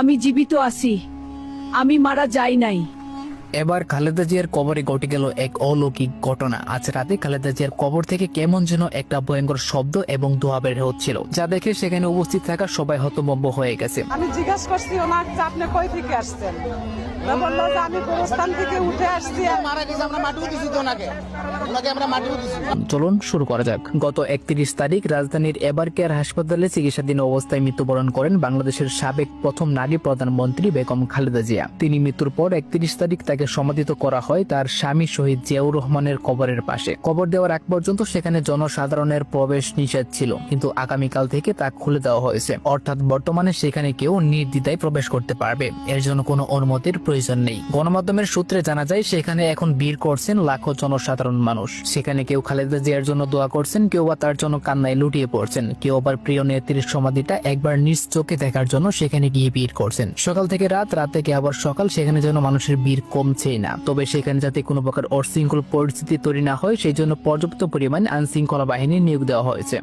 আমি জীবিত আছি, আমি মারা যাই নাই। এবার খালেদা জিয়ার কবরে ঘটে গেল এক অলৌকিক ঘটনা। আজ রাতে খালেদা জিয়ার কবর থেকে কেমন যেন একটা ভয়ঙ্কর শব্দ এবং দোয়া বের হচ্ছিল, যা দেখে সেখানে উপস্থিত থাকা সবাই হতভম্ব হয়ে গেছে। আমি জিজ্ঞাসা করছি ওনাকে আপনি কই থেকে আসছেন, বললো যে আমি গোরস্থান থেকে উঠে আসছি। মারা গেছে, আমরা মাটিও দিছি তো ওনাকে আমরা মাটিও দিছি। চলুন শুরু করা যাক। গত 31 তারিখ রাজধানীর এবার কেয়ার হাসপাতালে চিকিৎসাধীন অবস্থায় মৃত্যুবরণ করেন বাংলাদেশের সাবেক প্রথম নারী প্রধানমন্ত্রী বেগম খালেদা জিয়া। তিনি মৃত্যুর পর 31 তারিখ তাকে সমাধিত করা হয় তার স্বামী শহীদ জিয়াউর রহমানের কবরের পাশে। কবর দেওয়ার আগ পর্যন্ত সেখানে জনসাধারণের প্রবেশ নিষেধ ছিল, কিন্তু আগামীকাল থেকে তা খুলে দেওয়া হয়েছে। অর্থাৎ বর্তমানে সেখানে কেউ নির্দ্বিধায় প্রবেশ করতে পারবে, এর জন্য কোনো অনুমতির প্রয়োজন নেই। গণমাধ্যমের সূত্রে জানা যায় সেখানে এখন ভিড় করছেন লাখো জনসাধারণ মানুষ। সেখানে কেউ খালেদা জিয়ার জন্য দোয়া করছেন, কেউ বা তার জন্য কান্নায় লুটিয়ে পড়ছেন, কেউ আবার প্রিয় নেত্রীর সমাধিটা একবার নিজ চোখে দেখার জন্য সেখানে গিয়ে ভিড় করছেন। সকাল থেকে রাত, রাত থেকে আবার সকাল, সেখানে যেন মানুষের ভিড় কমছেই না। তবে সেখানে যাতে কোনো প্রকার অশৃঙ্খল পরিস্থিতি তৈরি না হয় সেই জন্য পর্যাপ্ত পরিমাণ আইনশৃঙ্খলা বাহিনী নিয়োগ দেওয়া হয়েছে।